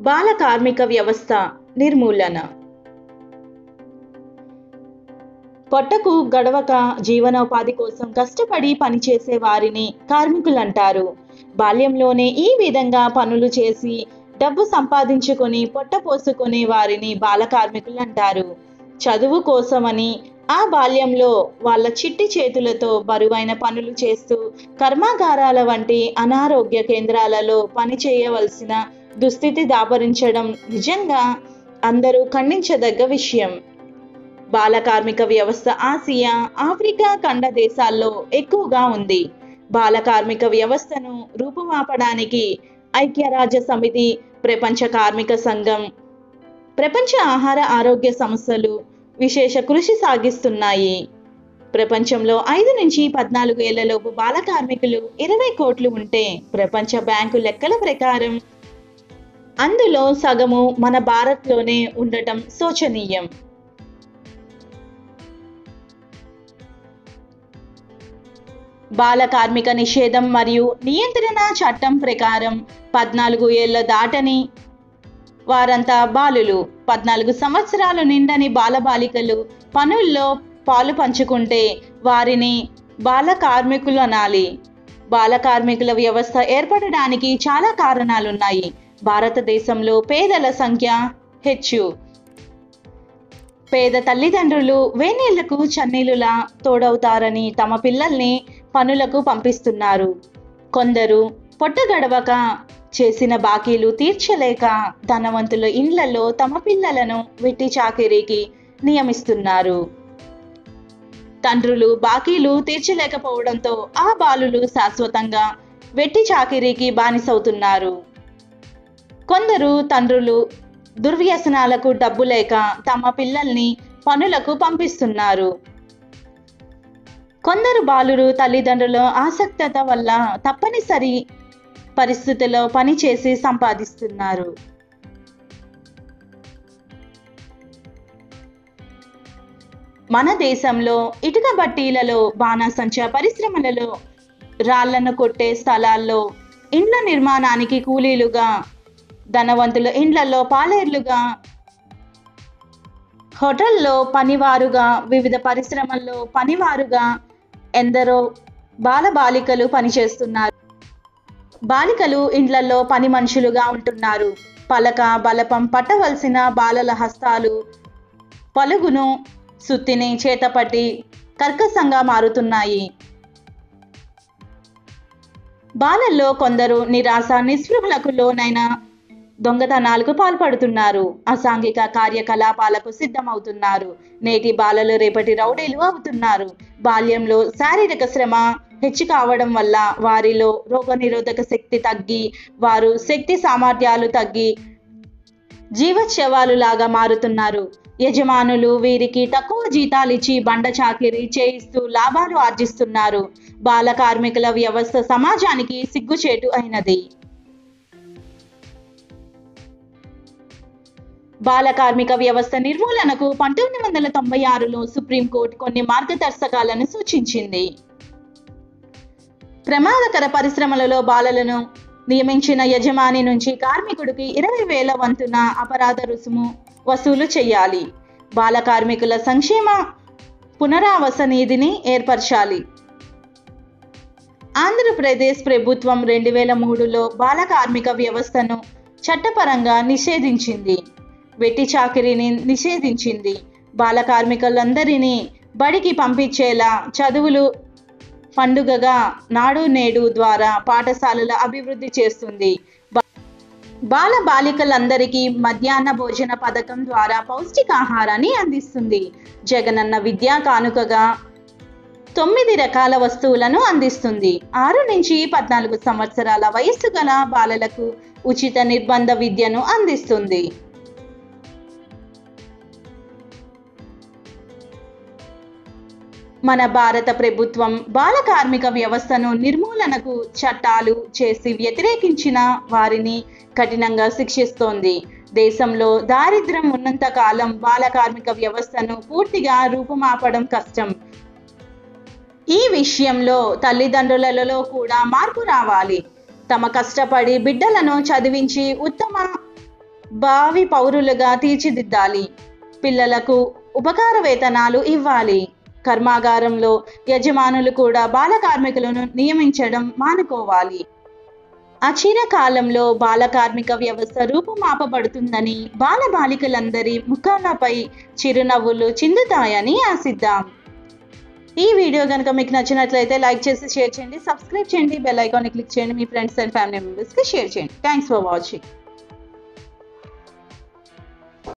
బాల కార్మిక వ్యవస్థ నిర్మూలన. పొట్టకు గడవక జీవనోపాధి కోసం కష్టపడి పనిచేసే వారిని కార్మికులంటారు. బాల్యంలోనే ఈ విధంగా పనులు చేసి డబ్బు సంపాదించుకొని పొట్ట పోసుకునే వారిని బాల కార్మికులంటారు. చదువు కోసమని ఆ బాల్యంలో వాళ్ళ చిట్టి చేతులతో బరువైన పనులు చేస్తూ కర్మాగారాల వంటి అనారోగ్య కేంద్రాలలో పని చేయవలసిన దుస్థితి దాపరించడం నిజంగా అందరూ ఖండించదగ్గ విషయం. బాల కార్మిక వ్యవస్థ ఆసియా, ఆఫ్రికా ఖండ దేశాల్లో ఎక్కువగా ఉంది. బాల కార్మిక వ్యవస్థను రూపుమాపడానికి ఐక్యరాజ్య సమితి, ప్రపంచ కార్మిక సంఘం, ప్రపంచ ఆహార ఆరోగ్య సంస్థలు విశేష కృషి సాగిస్తున్నాయి. ప్రపంచంలో 5 నుంచి 14 ఏళ్లలోపు బాల కార్మికులు 20 కోట్లు ఉంటే ప్రపంచ బ్యాంకు లెక్కల ప్రకారం అందులో సగము మన భారత్లోనే ఉండటం శోచనీయం. బాల కార్మిక నిషేధం మరియు నియంత్రణ చట్టం ప్రకారం 14 ఏళ్ల దాటని వారంతా బాలులు. 14 సంవత్సరాలు నిండని బాలబాలికలు పనుల్లో పాలు పంచుకుంటే వారిని బాల కార్మికులు అనాలి. బాల కార్మికుల వ్యవస్థ ఏర్పడడానికి చాలా కారణాలున్నాయి. భారతదేశంలో పేదల సంఖ్య హెచ్చు. పేద తల్లిదండ్రులు వేనీళ్లకు చన్నీలులా తోడవుతారని తమ పిల్లల్ని పనులకు పంపిస్తున్నారు. కొందరు పొట్ట గడవక చేసిన బాకీలు తీర్చలేక ధనవంతుల ఇండ్లలో తమ పిల్లలను వెట్టి చాకిరీకి నియమిస్తున్నారు. తండ్రులు బాకీలు తీర్చలేకపోవడంతో ఆ బాలులు శాశ్వతంగా వెట్టి చాకిరీకి బానిసవుతున్నారు. కొందరు తండ్రులు దుర్వ్యసనాలకు డబ్బు లేక తమ పిల్లల్ని పనులకు పంపిస్తున్నారు. కొందరు బాలురు తల్లిదండ్రుల ఆసక్తత వల్ల తప్పనిసరి పరిస్థితుల్లో పనిచేసి సంపాదిస్తున్నారు. మన దేశంలో ఇటుక బట్టీలలో, బాణాసంచా పరిశ్రమలలో, రాళ్లను కొట్టే స్థలాల్లో, ఇండ్ల నిర్మాణానికి కూలీలుగా, ధనవంతుల ఇండ్లలో పాలేర్లుగా, హోటల్లో పనివారుగా, వివిధ పరిశ్రమల్లో పనివారుగా ఎందరో బాలబాలికలు పనిచేస్తున్నారు. బాలికలు ఇండ్లలో పని మనుషులుగా ఉంటున్నారు. పలక బలపం పట్టవలసిన బాలల హస్తాలు పలుగును సుత్తిని చేతపట్టి కర్కశంగా మారుతున్నాయి. బాలల్లో కొందరు నిరాశ నిస్పృహలకు లోనైన దొంగతనాలకు పాల్పడుతున్నారు. అసాంఘిక కార్యకలాపాలకు సిద్ధమవుతున్నారు. నేటి బాలలు రేపటి రౌడీలు అవుతున్నారు. బాల్యంలో శారీరక శ్రమ హెచ్చు కావడం వల్ల వారిలో రోగనిరోధక శక్తి తగ్గి వారు శక్తి సామర్థ్యాలు తగ్గి జీవచ్ఛవాలు లాగా మారుతున్నారు. యజమానులు వీరికి తక్కువ జీతాలిచ్చి బండ చాకిరీ చేయిస్తూ లాభాలు ఆర్జిస్తున్నారు. బాల కార్మికుల వ్యవస్థ సమాజానికి సిగ్గుచేటు అయినది. బాల కార్మిక వ్యవస్థ నిర్మూలనకు 1996లో సుప్రీంకోర్టు కొన్ని మార్గదర్శకాలను సూచించింది. ప్రమాదకర పరిశ్రమలలో బాలలను నియమించిన యజమాని నుంచి కార్మికుడికి 20,000 వంతున అపరాధ రుసుము వసూలు చేయాలి. బాల కార్మికుల సంక్షేమ పునరావాస నిధిని ఏర్పరచాలి. ఆంధ్రప్రదేశ్ ప్రభుత్వం 2003లో బాల కార్మిక వ్యవస్థను చట్టపరంగా నిషేధించింది. వెట్టి చాకిరీని నిషేధించింది. బాల కార్మికులందరినీ బడికి పంపించేలా చదువులు పండుగగా నాడు నేడు ద్వారా పాఠశాలల అభివృద్ధి చేస్తుంది. బాల బాలికలందరికీ మధ్యాహ్న భోజన పథకం ద్వారా పౌష్టికాహారాన్ని అందిస్తుంది. జగనన్న విద్యా కానుకగా 9 రకాల వస్తువులను అందిస్తుంది. 6 నుంచి 14 సంవత్సరాల వయస్సు గల బాలలకు ఉచిత నిర్బంధ విద్యను అందిస్తుంది. మన భారత ప్రభుత్వం బాల కార్మిక వ్యవస్థను నిర్మూలనకు చట్టాలు చేసి వ్యతిరేకించిన వారిని కఠినంగా శిక్షిస్తోంది. దేశంలో దారిద్ర్యం ఉన్నంత కాలం బాల కార్మిక వ్యవస్థను పూర్తిగా రూపుమాపడం కష్టం. ఈ విషయంలో తల్లిదండ్రులలో కూడా మార్పు రావాలి. తమ కష్టపడి బిడ్డలను చదివించి ఉత్తమ భావి పౌరులుగా తీర్చిదిద్దాలి. పిల్లలకు ఉపకార వేతనాలు ఇవ్వాలి. కర్మాగారంలో యజమానులు కూడా బాల కార్మికులను నియమించడం మానుకోవాలి. అచిర కాలంలో బాల కార్మిక వ్యవస్థ రూపుమాపబడుతుందని, బాలబాలికలందరి ముఖాలపై చిరునవ్వులు చిందుతాయని ఆశిద్దాం. ఈ వీడియో కనుక మీకు నచ్చినట్లయితే లైక్ చేసి షేర్ చేయండి, సబ్స్క్రైబ్ చేయండి, బెల్ ఐకాన్ని క్లిక్ చేయండి, మీ ఫ్రెండ్స్ అండ్ ఫ్యామిలీ మెంబర్స్కి షేర్ చేయండి. Thanks for watching.